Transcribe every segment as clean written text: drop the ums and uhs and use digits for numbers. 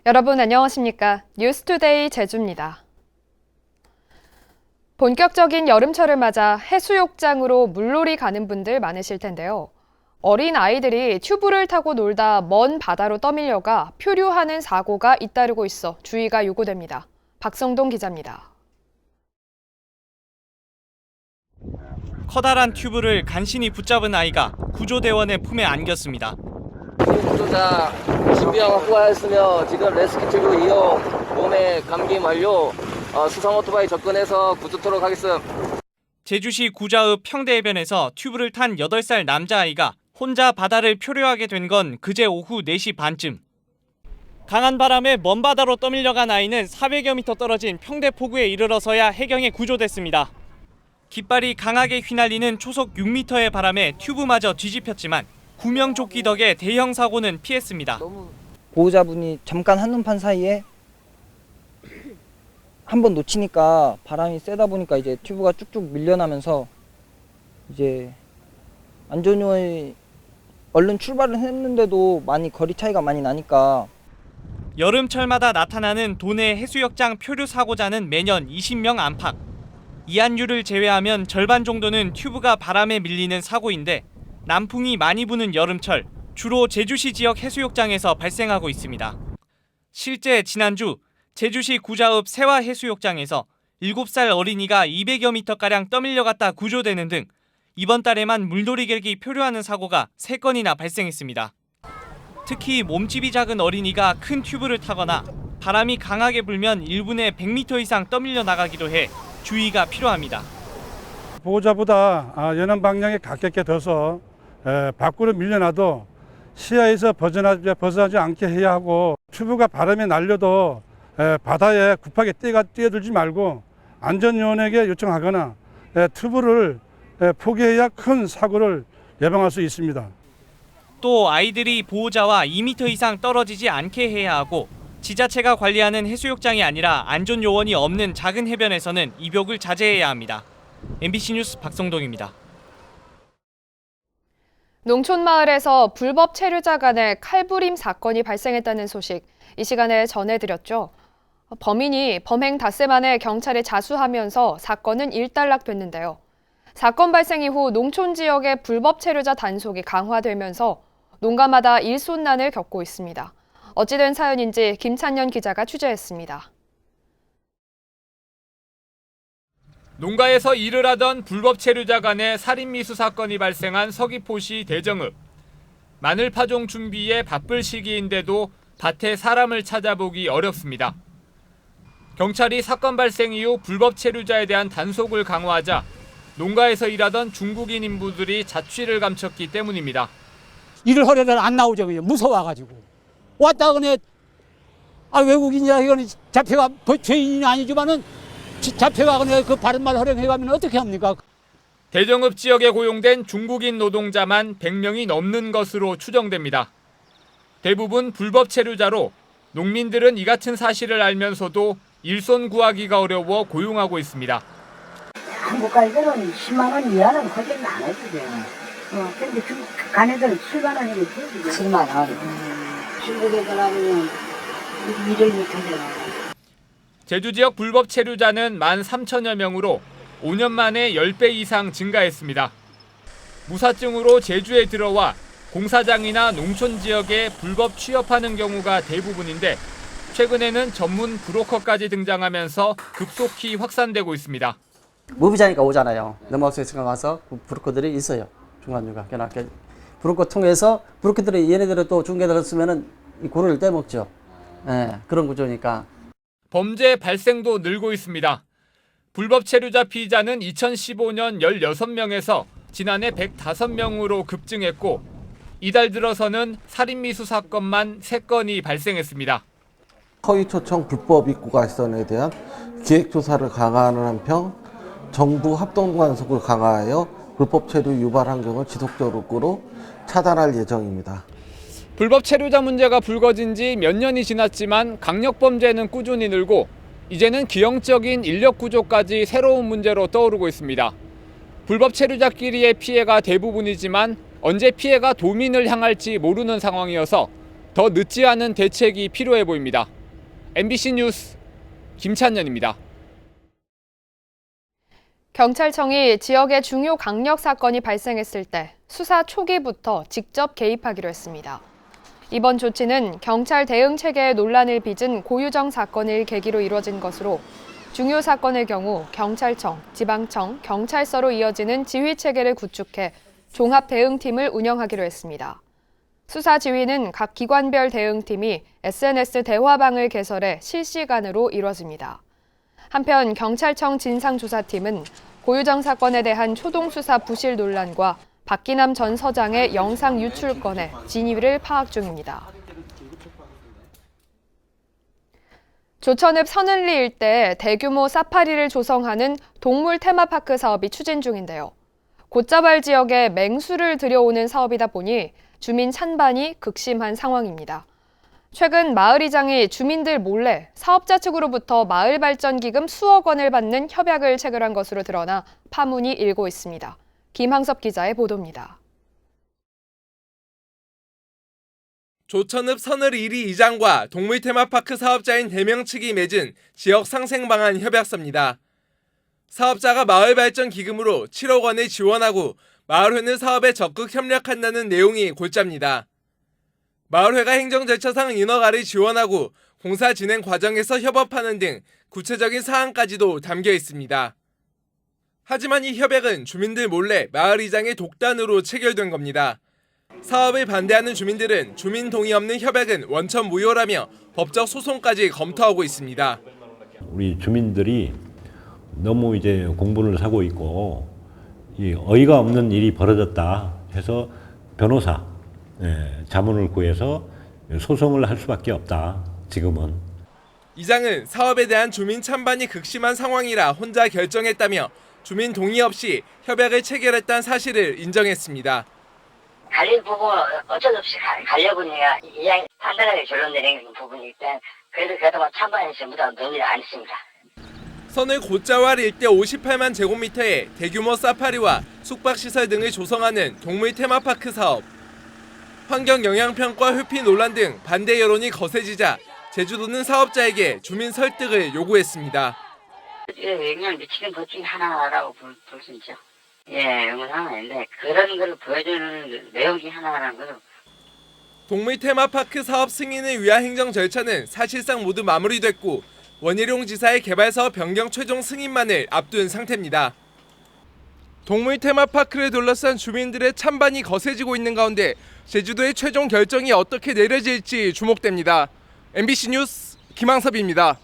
여러분 안녕하십니까? 뉴스투데이 제주입니다. 본격적인 여름철을 맞아 해수욕장으로 물놀이 가는 분들 많으실 텐데요. 어린 아이들이 튜브를 타고 놀다 먼 바다로 떠밀려가 표류하는 사고가 잇따르고 있어 주의가 요구됩니다. 박성동 기자입니다. 커다란 튜브를 간신히 붙잡은 아이가 구조대원의 품에 안겼습니다. 구조자 신병 확보하였으며 지금 레스큐 튜브 이용, 몸에 감기 완료, 수상 오토바이 접근해서 구조토록 하겠음. 제주시 구자읍 평대해변에서 튜브를 탄 8살 남자아이가 혼자 바다를 표류하게 된 건 그제 오후 4시 반쯤. 강한 바람에 먼 바다로 떠밀려간 아이는 400여 미터 떨어진 평대포구에 이르러서야 해경에 구조됐습니다. 깃발이 강하게 휘날리는 초속 6m의 바람에 튜브마저 뒤집혔지만 구명조끼 덕에 대형 사고는 피했습니다. 보호자분이 잠깐 한눈판 사이에 한번 놓치니까 바람이 세다 보니까 이제 튜브가 쭉쭉 밀려나면서 이제 안전요원이 얼른 출발을 했는데도 거리 차이가 많이 나니까. 여름철마다 나타나는 도내 해수욕장 표류 사고자는 매년 20명 안팎. 이안류를 제외하면 절반 정도는 튜브가 바람에 밀리는 사고인데 남풍이 많이 부는 여름철 주로 제주시 지역 해수욕장에서 발생하고 있습니다. 실제 지난주 제주시 구자읍 세화해수욕장에서 7살 어린이가 200여 미터가량 떠밀려갔다 구조되는 등 이번 달에만 물놀이객이 표류하는 사고가 3건이나 발생했습니다. 특히 몸집이 작은 어린이가 큰 튜브를 타거나 바람이 강하게 불면 1분에 100m 이상 떠밀려 나가기도 해 주의가 필요합니다. 보호자보다 연안 방향에 가깝게 둬서 밖으로 밀려나도 시야에서 벗어나지 않게 해야 하고, 튜브가 바람에 날려도 바다에 급하게 뛰어들지 말고 안전요원에게 요청하거나 튜브를 포기해야 큰 사고를 예방할 수 있습니다. 또 아이들이 보호자와 2m 이상 떨어지지 않게 해야 하고, 지자체가 관리하는 해수욕장이 아니라 안전요원이 없는 작은 해변에서는 입욕을 자제해야 합니다. MBC 뉴스 박성동입니다. 농촌마을에서 불법 체류자 간의 칼부림 사건이 발생했다는 소식 이 시간에 전해드렸죠. 범인이 범행 닷새 만에 경찰에 자수하면서 사건은 일단락됐는데요. 사건 발생 이후 농촌 지역의 불법 체류자 단속이 강화되면서 농가마다 일손난을 겪고 있습니다. 어찌된 사연인지 김찬년 기자가 취재했습니다. 농가에서 일을 하던 불법 체류자 간의 살인미수 사건이 발생한 서귀포시 대정읍. 마늘 파종 준비에 바쁠 시기인데도 밭에 사람을 찾아보기 어렵습니다. 경찰이 사건 발생 이후 불법 체류자에 대한 단속을 강화하자 농가에서 일하던 중국인 인부들이 자취를 감췄기 때문입니다. 일을 하려다 안 나오죠. 그냥 무서워가지고. 왔다 그네 외국인이라 이거는 잡혀가 죄인이 아니지만은 잡혀가 그네 그 바른 말 허용해가면 어떻게 합니까? 대정읍 지역에 고용된 중국인 노동자만 100명이 넘는 것으로 추정됩니다. 대부분 불법 체류자로 농민들은 이 같은 사실을 알면서도 일손 구하기가 어려워 고용하고 있습니다. 한국 가이들은 10만 원 이하는 허전히 안 해주죠. 근데 가네들은 7만 원이면 해주죠. 7만 원. 중국에 가려면 1을 못하잖아요. 제주 지역 불법 체류자는 13,000여 명으로 5년 만에 10배 이상 증가했습니다. 무사증으로 제주에 들어와 공사장이나 농촌 지역에 불법 취업하는 경우가 대부분인데 최근에는 전문 브로커까지 등장하면서 급속히 확산되고 있습니다. 무비자니까 오잖아요. 넘어서 가서 브로커들이 있어요. 중간중간. 브로커 통해서 브로커들이 얘네들은 또 중개를 쓰면은 이 고를 떼먹죠. 그런 구조니까. 범죄 발생도 늘고 있습니다. 불법 체류자 피의자는 2015년 16명에서 지난해 105명으로 급증했고 이달 들어서는 살인미수 사건만 3건이 발생했습니다. 허위 초청 불법 입국 알선에 대한 기획조사를 강화하는 한편 정부 합동단속을 강화하여 불법 체류 유발 환경을 지속적으로 차단할 예정입니다. 불법 체류자 문제가 불거진 지 몇 년이 지났지만 강력범죄는 꾸준히 늘고 이제는 기형적인 인력 구조까지 새로운 문제로 떠오르고 있습니다. 불법 체류자끼리의 피해가 대부분이지만 언제 피해가 도민을 향할지 모르는 상황이어서 더 늦지 않은 대책이 필요해 보입니다. MBC 뉴스 김찬년입니다. 경찰청이 지역의 중요 강력 사건이 발생했을 때 수사 초기부터 직접 개입하기로 했습니다. 이번 조치는 경찰 대응 체계에 논란을 빚은 고유정 사건을 계기로 이뤄진 것으로 중요 사건의 경우 경찰청, 지방청, 경찰서로 이어지는 지휘 체계를 구축해 종합 대응팀을 운영하기로 했습니다. 수사 지휘는 각 기관별 대응팀이 SNS 대화방을 개설해 실시간으로 이뤄집니다. 한편 경찰청 진상조사팀은 고유정 사건에 대한 초동수사 부실 논란과 박기남 전 서장의 영상 유출 건에 진위를 파악 중입니다. 조천읍 선을리 일대에 대규모 사파리를 조성하는 동물 테마파크 사업이 추진 중인데요. 곶자발 지역에 맹수를 들여오는 사업이다 보니 주민 찬반이 극심한 상황입니다. 최근 마을이장이 주민들 몰래 사업자 측으로부터 마을발전기금 수억 원을 받는 협약을 체결한 것으로 드러나 파문이 일고 있습니다. 김항섭 기자의 보도입니다. 조천읍 선을이리 이장과 동물 테마파크 사업자인 대명 측이 맺은 지역 상생 방안 협약서입니다. 사업자가 마을발전 기금으로 7억 원을 지원하고 마을회는 사업에 적극 협력한다는 내용이 골자입니다. 마을회가 행정 절차상 인허가를 지원하고 공사 진행 과정에서 협업하는 등 구체적인 사항까지도 담겨 있습니다. 하지만 이 협약은 주민들 몰래 마을이장의 독단으로 체결된 겁니다. 사업을 반대하는 주민들은 주민 동의 없는 협약은 원천 무효라며 법적 소송까지 검토하고 있습니다. 우리 주민들이 너무 이제 공분을 사고 있고 이 어이가 없는 일이 벌어졌다 해서 변호사 자문을 구해서 소송을 할 수밖에 없다. 지금은. 이장은 사업에 대한 주민 찬반이 극심한 상황이라 혼자 결정했다며 주민 동의 없이 협약을 체결했다는 사실을 인정했습니다. 갈릴 부분은 어쩔 수 없이 가려고 내가 이장 판단하게 결론 내리는 부분이 있다. 그래도 찬반이 전부 다 논의를 안 했습니다. 선을 곶자왈 일대 58만 제곱미터의 대규모 사파리와 숙박시설 등을 조성하는 동물 테마파크 사업. 환경 영향평가 회피 논란 등 반대 여론이 거세지자 제주도는 사업자에게 주민 설득을 요구했습니다. 영향을 미치는 것 중에 하나라고 볼 수 있죠. 응원하는데 그런 걸 보여주는 내용 중에 하나라는 거죠. 동물 테마파크 사업 승인을 위한 행정 절차는 사실상 모두 마무리됐고 원희룡 지사의 개발사업 변경 최종 승인만을 앞둔 상태입니다. 동물 테마파크를 둘러싼 주민들의 찬반이 거세지고 있는 가운데 제주도의 최종 결정이 어떻게 내려질지 주목됩니다. MBC 뉴스 김항섭입니다.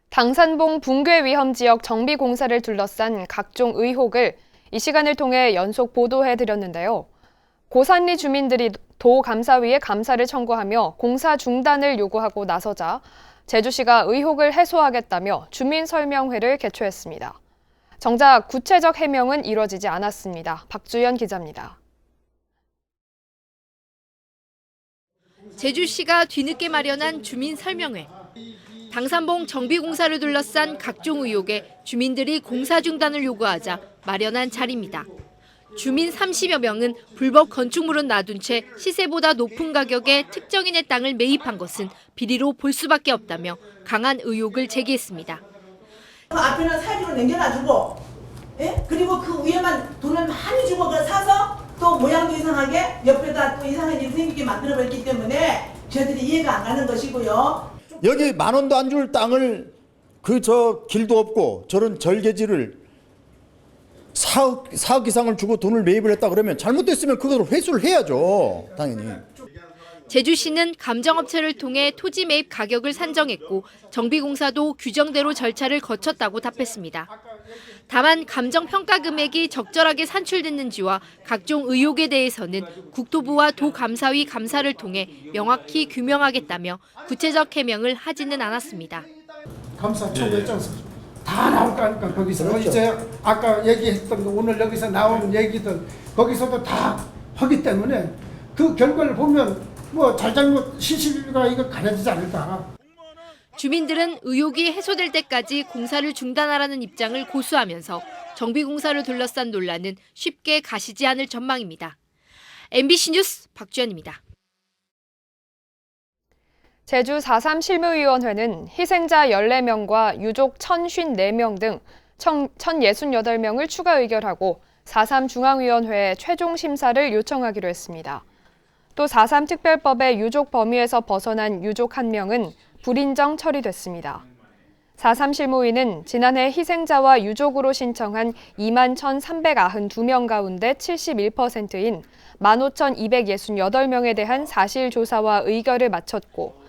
당산봉 붕괴 위험 지역 정비 공사를 둘러싼 각종 의혹을 이 시간을 통해 연속 보도해드렸는데요. 고산리 주민들이 도감사위에 감사를 청구하며 공사 중단을 요구하고 나서자 제주시가 의혹을 해소하겠다며 주민설명회를 개최했습니다. 정작 구체적 해명은 이뤄지지 않았습니다. 박주연 기자입니다. 제주시가 뒤늦게 마련한 주민설명회. 당산봉 정비공사를 둘러싼 각종 의혹에 주민들이 공사 중단을 요구하자 마련한 자리입니다. 주민 30여 명은 불법 건축물은 놔둔 채 시세보다 높은 가격에 특정인의 땅을 매입한 것은 비리로 볼 수밖에 없다며 강한 의혹을 제기했습니다. 그 앞에는 사유로 남겨놔주고, 그리고 그 위에만 돈을 많이 주고 그걸 사서 또 모양도 이상하게 옆에다 또 이상한 일이 생기게 만들어버렸기 때문에 저희들이 이해가 안 가는 것이고요. 여기 10,000원도 안 줄 땅을 길도 없고 저런 절개지를 4억 이상을 주고 돈을 매입을 했다 그러면 잘못됐으면 그걸 회수를 해야죠. 당연히. 제주시는 감정업체를 통해 토지 매입 가격을 산정했고 정비공사도 규정대로 절차를 거쳤다고 답했습니다. 다만 감정평가 금액이 적절하게 산출됐는지와 각종 의혹에 대해서는 국토부와 도감사위 감사를 통해 명확히 규명하겠다며 구체적 해명을 하지는 않았습니다. 감사 청구했지 다 나올 거 아닙니까 거기서. 그렇죠. 이제 아까 얘기했던 거 오늘 여기서 나오는 얘기들 거기서도 다 하기 때문에 그 결과를 보면 뭐 잘잘못 시시비가 이거 가려지지 않을까. 주민들은 의혹이 해소될 때까지 공사를 중단하라는 입장을 고수하면서 정비공사를 둘러싼 논란은 쉽게 가시지 않을 전망입니다. MBC 뉴스 박주연입니다. 제주 4.3 실무위원회는 희생자 14명과 유족 1,054명 등 1,068명을 추가 의결하고 4.3 중앙위원회에 최종 심사를 요청하기로 했습니다. 또 4.3 특별법의 유족 범위에서 벗어난 유족 1명은 불인정 처리됐습니다. 4.3 실무위는 지난해 희생자와 유족으로 신청한 21,392명 가운데 71%인 15,268명에 대한 사실조사와 의결을 마쳤고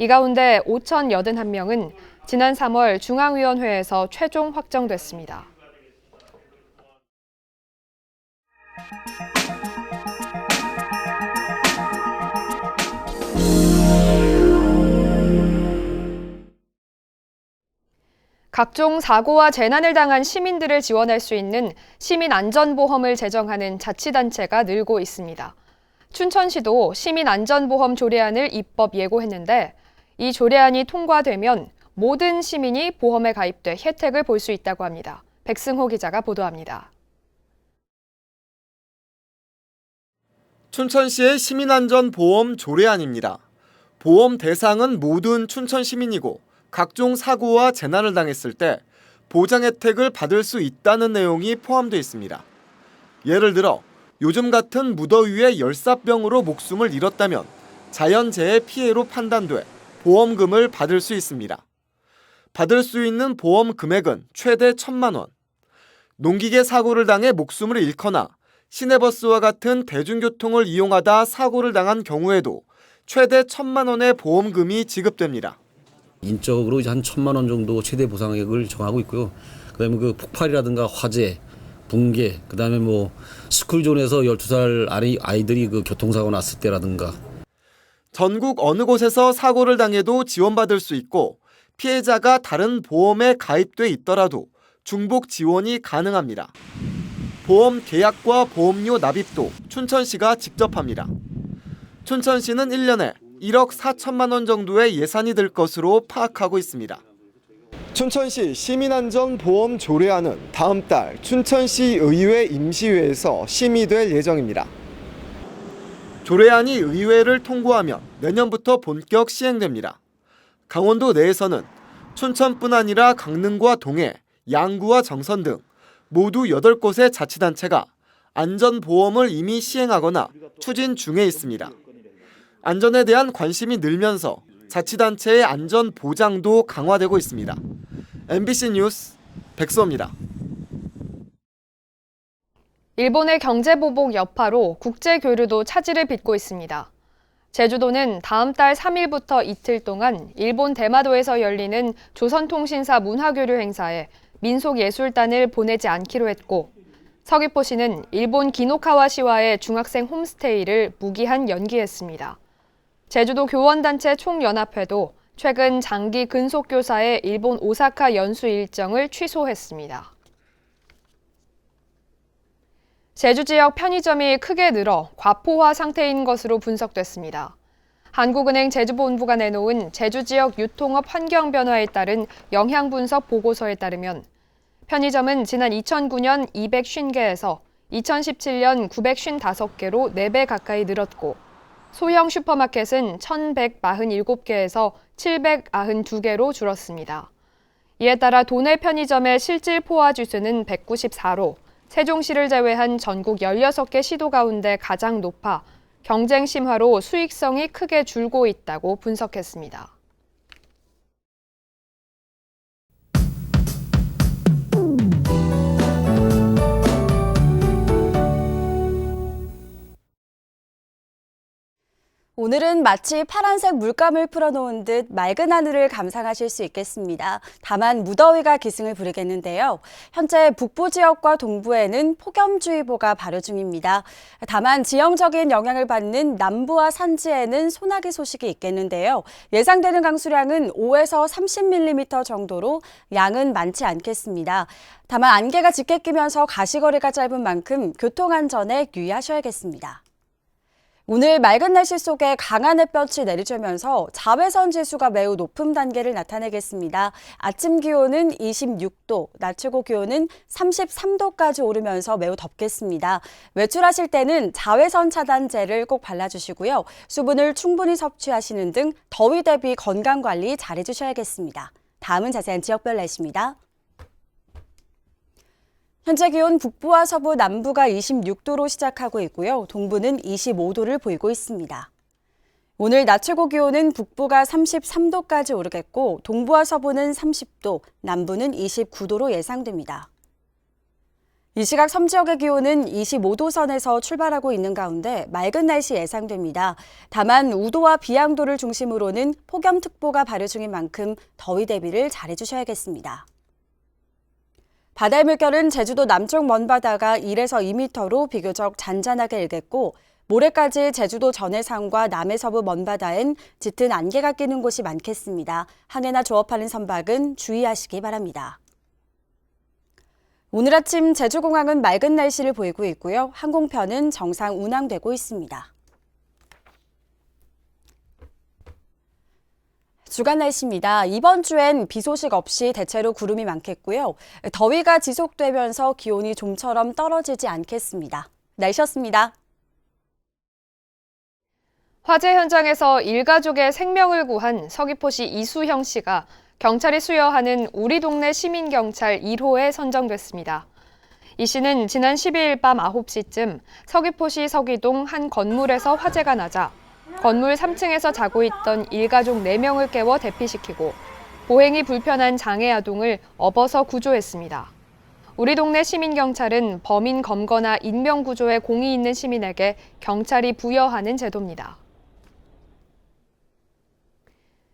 이 가운데 5,081명은 지난 3월 중앙위원회에서 최종 확정됐습니다. 각종 사고와 재난을 당한 시민들을 지원할 수 있는 시민안전보험을 제정하는 자치단체가 늘고 있습니다. 춘천시도 시민안전보험 조례안을 입법 예고했는데 이 조례안이 통과되면 모든 시민이 보험에 가입돼 혜택을 볼 수 있다고 합니다. 백승호 기자가 보도합니다. 춘천시의 시민안전보험 조례안입니다. 보험 대상은 모든 춘천 시민이고 각종 사고와 재난을 당했을 때 보장 혜택을 받을 수 있다는 내용이 포함되어 있습니다. 예를 들어 요즘 같은 무더위에 열사병으로 목숨을 잃었다면 자연재해 피해로 판단돼 보험금을 받을 수 있습니다. 받을 수 있는 보험 금액은 최대 1,000만 원. 농기계 사고를 당해 목숨을 잃거나 시내버스와 같은 대중교통을 이용하다 사고를 당한 경우에도 최대 1,000만 원의 보험금이 지급됩니다. 인적으로 이제 한 1,000만 원 정도 최대 보상액을 정하고 있고요. 그다음에 그 폭발이라든가 화재, 붕괴, 그다음에 뭐 스쿨존에서 12살 아이들이 그 교통사고 났을 때라든가. 전국 어느 곳에서 사고를 당해도 지원받을 수 있고 피해자가 다른 보험에 가입돼 있더라도 중복 지원이 가능합니다. 보험 계약과 보험료 납입도 춘천시가 직접 합니다. 춘천시는 1년에 1억 4천만 원 정도의 예산이 들 것으로 파악하고 있습니다. 춘천시 시민안전보험 조례안은 다음 달 춘천시 의회 임시회에서 심의될 예정입니다. 조례안이 의회를 통과하면 내년부터 본격 시행됩니다. 강원도 내에서는 춘천뿐 아니라 강릉과 동해, 양구와 정선 등 모두 8곳의 자치단체가 안전보험을 이미 시행하거나 추진 중에 있습니다. 안전에 대한 관심이 늘면서 자치단체의 안전 보장도 강화되고 있습니다. MBC 뉴스 백수호입니다. 일본의 경제보복 여파로 국제교류도 차질을 빚고 있습니다. 제주도는 다음 달 3일부터 이틀 동안 일본 대마도에서 열리는 조선통신사 문화교류 행사에 민속예술단을 보내지 않기로 했고 서귀포시는 일본 기노카와시와의 중학생 홈스테이를 무기한 연기했습니다. 제주도 교원단체 총연합회도 최근 장기 근속교사의 일본 오사카 연수 일정을 취소했습니다. 제주 지역 편의점이 크게 늘어 과포화 상태인 것으로 분석됐습니다. 한국은행 제주본부가 내놓은 제주 지역 유통업 환경 변화에 따른 영향 분석 보고서에 따르면 편의점은 지난 2009년 250개에서 2017년 955개로 4배 가까이 늘었고 소형 슈퍼마켓은 1,147개에서 792개로 줄었습니다. 이에 따라 도내 편의점의 실질 포화 지수는 194로 세종시를 제외한 전국 16개 시도 가운데 가장 높아 경쟁 심화로 수익성이 크게 줄고 있다고 분석했습니다. 오늘은 마치 파란색 물감을 풀어놓은 듯 맑은 하늘을 감상하실 수 있겠습니다. 다만 무더위가 기승을 부리겠는데요. 현재 북부 지역과 동부에는 폭염주의보가 발효 중입니다. 다만 지형적인 영향을 받는 남부와 산지에는 소나기 소식이 있겠는데요. 예상되는 강수량은 5에서 30mm 정도로 양은 많지 않겠습니다. 다만 안개가 짙게 끼면서 가시거리가 짧은 만큼 교통안전에 유의하셔야겠습니다. 오늘 맑은 날씨 속에 강한 햇볕이 내리쬐면서 자외선 지수가 매우 높은 단계를 나타내겠습니다. 아침 기온은 26도, 낮 최고 기온은 33도까지 오르면서 매우 덥겠습니다. 외출하실 때는 자외선 차단제를 꼭 발라주시고요. 수분을 충분히 섭취하시는 등 더위 대비 건강관리 잘해주셔야겠습니다. 다음은 자세한 지역별 날씨입니다. 현재 기온 북부와 서부, 남부가 26도로 시작하고 있고요. 동부는 25도를 보이고 있습니다. 오늘 낮 최고 기온은 북부가 33도까지 오르겠고 동부와 서부는 30도, 남부는 29도로 예상됩니다. 이 시각 섬 지역의 기온은 25도 선에서 출발하고 있는 가운데 맑은 날씨 예상됩니다. 다만 우도와 비양도를 중심으로는 폭염특보가 발효 중인 만큼 더위 대비를 잘해주셔야겠습니다. 바다의 물결은 제주도 남쪽 먼바다가 1에서 2m로 비교적 잔잔하게 일겠고 모레까지 제주도 전해상과 남해 서부 먼바다엔 짙은 안개가 끼는 곳이 많겠습니다. 항해나 조업하는 선박은 주의하시기 바랍니다. 오늘 아침 제주공항은 맑은 날씨를 보이고 있고요. 항공편은 정상 운항되고 있습니다. 주간 날씨입니다. 이번 주엔 비 소식 없이 대체로 구름이 많겠고요. 더위가 지속되면서 기온이 좀처럼 떨어지지 않겠습니다. 날씨였습니다. 화재 현장에서 일가족의 생명을 구한 서귀포시 이수형 씨가 경찰이 수여하는 우리 동네 시민경찰 1호에 선정됐습니다. 이 씨는 지난 12일 밤 9시쯤 서귀포시 서귀동 한 건물에서 화재가 나자 건물 3층에서 자고 있던 일가족 4명을 깨워 대피시키고 보행이 불편한 장애 아동을 업어서 구조했습니다. 우리 동네 시민경찰은 범인 검거나 인명구조에 공이 있는 시민에게 경찰이 부여하는 제도입니다.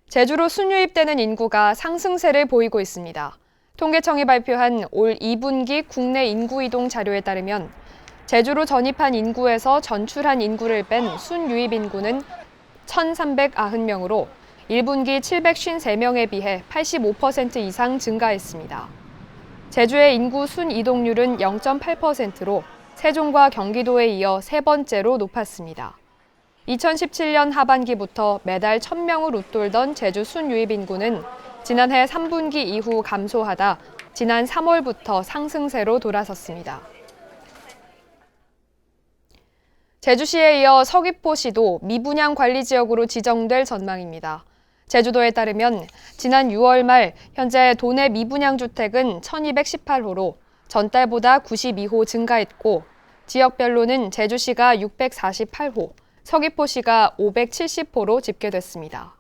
제주로 순유입되는 인구가 상승세를 보이고 있습니다. 통계청이 발표한 올 2분기 국내 인구 이동 자료에 따르면 제주로 전입한 인구에서 전출한 인구를 뺀 순유입 인구는 1,390명으로 1분기 753명에 비해 85% 이상 증가했습니다. 제주의 인구 순이동률은 0.8%로 세종과 경기도에 이어 세 번째로 높았습니다. 2017년 하반기부터 매달 1,000명을 웃돌던 제주 순유입 인구는 지난해 3분기 이후 감소하다 지난 3월부터 상승세로 돌아섰습니다. 제주시에 이어 서귀포시도 미분양 관리 지역으로 지정될 전망입니다. 제주도에 따르면 지난 6월 말 현재 도내 미분양 주택은 1,218호로 전달보다 92호 증가했고 지역별로는 제주시가 648호, 서귀포시가 570호로 집계됐습니다.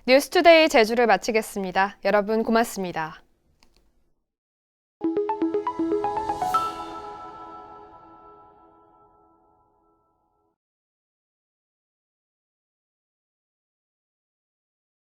뉴스투데이 제주를 마치겠습니다. 여러분 고맙습니다.